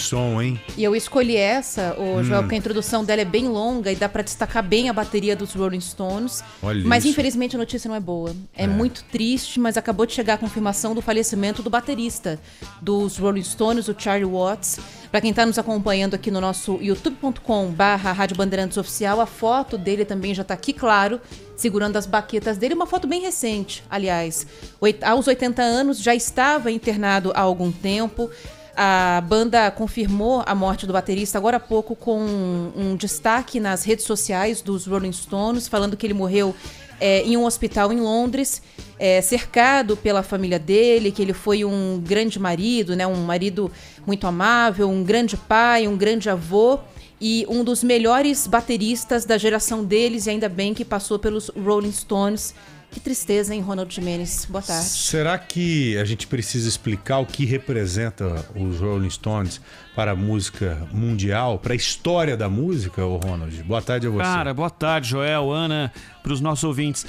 som, hein? E eu escolhi essa, Joel, porque a introdução dela é bem longa e dá pra destacar bem a bateria dos Rolling Stones. Olha mas isso. infelizmente a notícia não é boa. É muito triste, mas acabou de chegar a confirmação do falecimento do baterista dos Rolling Stones, o Charlie Watts. Pra quem tá nos acompanhando aqui no nosso youtube.com/Rádio Bandeirantes Oficial, a foto dele também já tá aqui, claro, segurando as baquetas dele. Uma foto bem recente, aliás. Aos 80 anos, já estava internado há algum tempo. A banda confirmou a morte do baterista agora há pouco com um destaque nas redes sociais dos Rolling Stones, falando que ele morreu em um hospital em Londres, cercado pela família dele, que ele foi um grande marido, né, um marido muito amável, um grande pai, um grande avô e um dos melhores bateristas da geração deles, e ainda bem que passou pelos Rolling Stones. Que tristeza, hein, Ronald Gimenez? Boa tarde. Será que a gente precisa explicar o que representa os Rolling Stones para a música mundial, para a história da música, Ronald? Boa tarde a você. Cara, boa tarde, Joel, Ana, para os nossos ouvintes.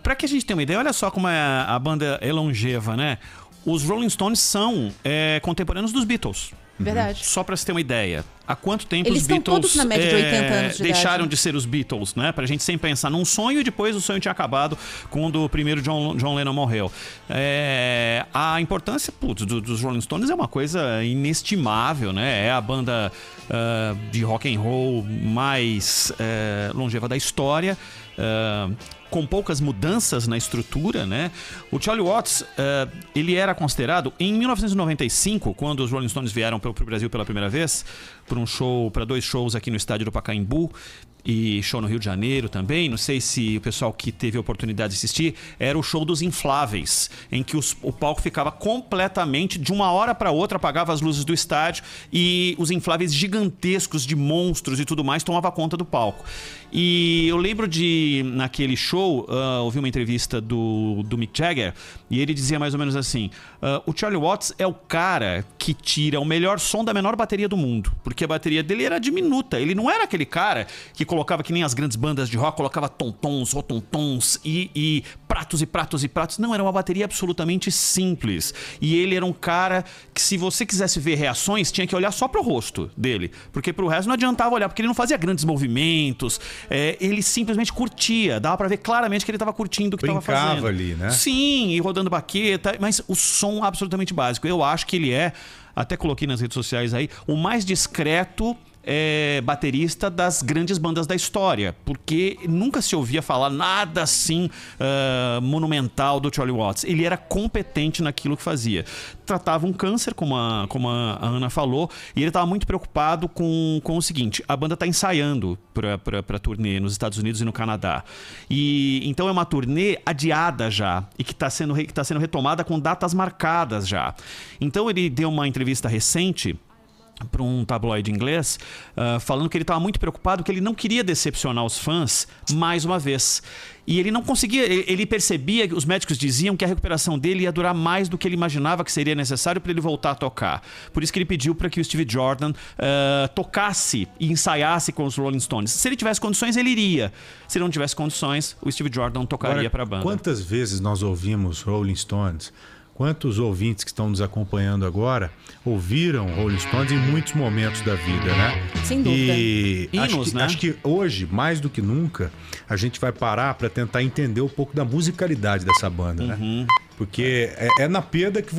Para que a gente tenha uma ideia, olha só como a banda é longeva, né? Os Rolling Stones são contemporâneos dos Beatles. Verdade. Só para você ter uma ideia, há quanto tempo Eles os Beatles todos na média de 80 anos de deixaram idade. de ser os Beatles, né? Pra gente sempre pensar num sonho e depois o sonho tinha acabado quando o primeiro John Lennon morreu. A importância dos Rolling Stones é uma coisa inestimável, né? É a banda de rock and roll mais longeva da história. Com poucas mudanças na estrutura, né? O Charlie Watts, ele era considerado, em 1995, quando os Rolling Stones vieram para o Brasil pela primeira vez, para 2 shows aqui no estádio do Pacaembu, e show no Rio de Janeiro também, não sei se o pessoal que teve a oportunidade de assistir, era o show dos infláveis, em que o palco ficava completamente, de uma hora para outra, apagava as luzes do estádio e os infláveis gigantescos de monstros e tudo mais tomavam conta do palco. E eu lembro naquele show, ouvi uma entrevista do Mick Jagger, e ele dizia mais ou menos assim, o Charlie Watts é o cara que tira o melhor som da menor bateria do mundo, porque a bateria dele era diminuta, ele não era aquele cara que colocava que nem as grandes bandas de rock, colocava tom-tons, rotom-tons e pratos e pratos e pratos. Não, era uma bateria absolutamente simples. E ele era um cara que, se você quisesse ver reações, tinha que olhar só pro rosto dele, porque pro resto não adiantava olhar, porque ele não fazia grandes movimentos, ele simplesmente curtia, dava pra ver claramente que ele tava curtindo o que tava fazendo. Brincava ali, né? Sim, e rodando baqueta, mas o som absolutamente básico. Eu acho que ele até coloquei nas redes sociais aí, o mais discreto baterista das grandes bandas da história, porque nunca se ouvia falar nada assim monumental do Charlie Watts. Ele era competente naquilo que fazia. Tratava um câncer, como a Ana falou, e ele estava muito preocupado com o seguinte: a banda está ensaiando para turnê nos Estados Unidos e no Canadá, e então é uma turnê adiada já, e que está sendo retomada com datas marcadas já. Então ele deu uma entrevista recente para um tabloide inglês, falando que ele estava muito preocupado, que ele não queria decepcionar os fãs mais uma vez. E ele não conseguia, ele percebia, os médicos diziam que a recuperação dele ia durar mais do que ele imaginava que seria necessário para ele voltar a tocar. Por isso que ele pediu para que o Steve Jordan tocasse e ensaiasse com os Rolling Stones. Se ele tivesse condições, ele iria. Se ele não tivesse condições, o Steve Jordan tocaria para a banda. Quantas vezes nós ouvimos Rolling Stones? Quantos ouvintes que estão nos acompanhando agora ouviram Rolling Stones em muitos momentos da vida, né? Sem dúvida. E Hinos, acho que hoje, mais do que nunca, a gente vai parar para tentar entender um pouco da musicalidade dessa banda, né? Porque é na perda que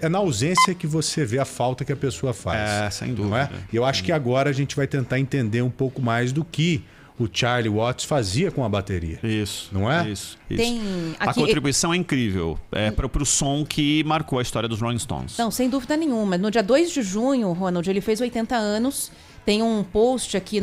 é na ausência que você vê a falta que a pessoa faz. Sem dúvida. Não é? E eu acho que agora a gente vai tentar entender um pouco mais do que o Charlie Watts fazia com a bateria. Isso. Não é? Isso. A contribuição é incrível. Para o som que marcou a história dos Rolling Stones. Não, sem dúvida nenhuma. No dia 2 de junho, Ronald, ele fez 80 anos. Tem um post aqui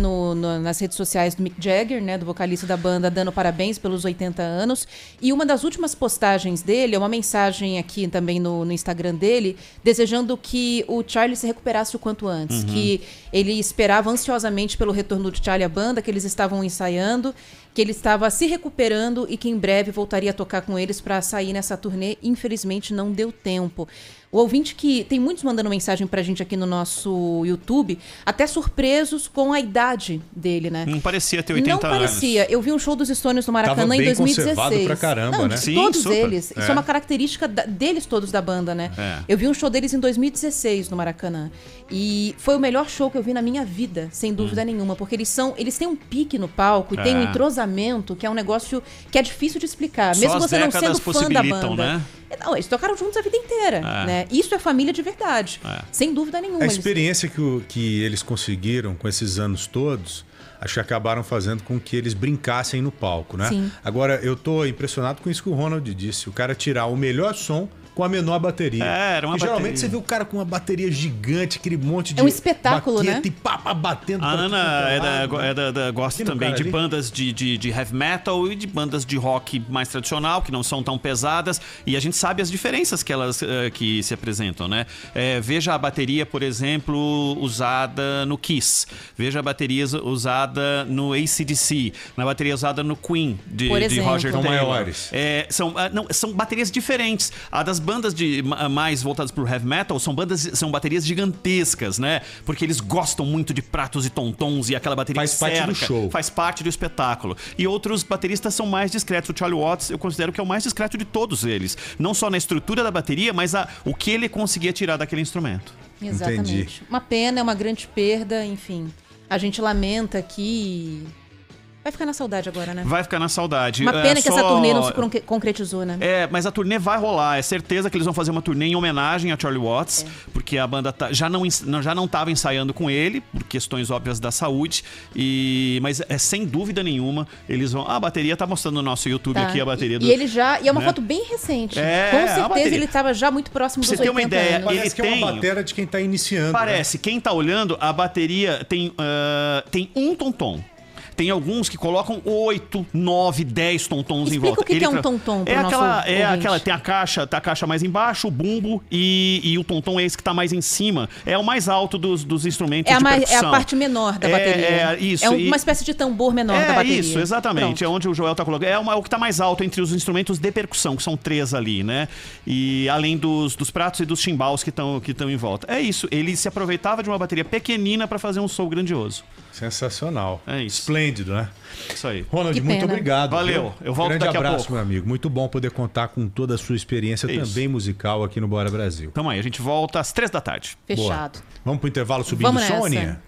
nas redes sociais do Mick Jagger, né, do vocalista da banda, dando parabéns pelos 80 anos. E uma das últimas postagens dele é uma mensagem aqui também no Instagram dele, desejando que o Charlie se recuperasse o quanto antes. Que ele esperava ansiosamente pelo retorno do Charlie à banda, que eles estavam ensaiando, que ele estava se recuperando e que em breve voltaria a tocar com eles para sair nessa turnê. Infelizmente não deu tempo. O ouvinte que tem muitos mandando mensagem pra gente aqui no nosso YouTube, até surpresos com a idade dele, né? Não parecia ter 80 anos. Não parecia. Eu vi um show dos Stones no Maracanã em 2016. Conservado pra caramba, não, né? de Sim, todos super. eles. Isso é uma característica deles todos da banda, né? Eu vi um show deles em 2016 no Maracanã. E foi o melhor show que eu vi na minha vida, sem dúvida nenhuma. Porque eles têm um pique no palco e tem um entrosamento que é um negócio que é difícil de explicar. Só mesmo as você não sendo décadas fã da possibilitam, banda. né? Não, eles tocaram juntos a vida inteira, né? Isso é família de verdade. Sem dúvida nenhuma. A experiência que eles conseguiram com esses anos todos, acho que acabaram fazendo com que eles brincassem no palco, né? Sim. Agora, eu tô impressionado com isso que o Ronald disse. O cara tirar o melhor som com a menor bateria. Era uma e geralmente bateria. você vê o cara com uma bateria gigante, aquele monte de É um espetáculo, baqueta né? E pá, batendo. A pra Ana tudo que é lado. gosta Aqui no também cara de ali. bandas de heavy metal e de bandas de rock mais tradicional, que não são tão pesadas. E a gente sabe as diferenças que elas que se apresentam, né? Veja a bateria, por exemplo, usada no Kiss. Veja a bateria usada no AC/DC. Na bateria usada no Queen, de Roger São Taylor. maiores. São baterias diferentes. A das bandas mais voltadas pro heavy metal são baterias gigantescas, né? Porque eles gostam muito de pratos e tontons e aquela bateria Faz parte do show. faz parte do espetáculo. E outros bateristas são mais discretos. O Charlie Watts eu considero que é o mais discreto de todos eles. Não só na estrutura da bateria, mas o que ele conseguia tirar daquele instrumento. Exatamente. Entendi. Uma pena, é uma grande perda, enfim. A gente lamenta aqui. Vai ficar na saudade agora, né? Vai ficar na saudade. Uma pena que essa turnê não se concretizou, né? Mas a turnê vai rolar. É certeza que eles vão fazer uma turnê em homenagem a Charlie Watts, porque a banda já não estava ensaiando com ele, por questões óbvias da saúde. Mas sem dúvida nenhuma, eles vão. A bateria tá mostrando no nosso YouTube aqui a bateria do. E ele já. E é uma né? foto bem recente. Com a certeza bateria. ele estava já muito próximo dos Pra você ter 80 uma ideia, anos. Parece que é uma bateria de quem tá iniciando. Parece. Quem tá olhando, a bateria tem um tom-tom. Tem alguns que colocam 8, 9, 10 tontons em volta. Explica o que é um tom-tom pro nosso ouvinte. Tem a caixa mais embaixo, o bumbo e o tom-tom é esse que tá mais em cima. É o mais alto dos instrumentos de percussão. É a parte menor da bateria. Isso. É uma espécie de tambor menor da bateria. Isso, exatamente. Pronto. É onde o Joel tá colocando. É o que tá mais alto entre os instrumentos de percussão, que são 3 ali, né? E além dos pratos e dos chimbals que estão em volta. É isso. Ele se aproveitava de uma bateria pequenina para fazer um show grandioso. Sensacional. É isso. Esplêndido, né? Isso aí. Ronald, Que muito pena. obrigado. Valeu. Viu? Eu volto Grande daqui a abraço, pouco. meu amigo. Muito bom poder contar com toda a sua experiência Isso. também musical aqui no Bora Brasil. Tamo aí, a gente volta às 3 da tarde. Fechado. Boa. Vamos pro intervalo subindo Vamos nessa. Sônia?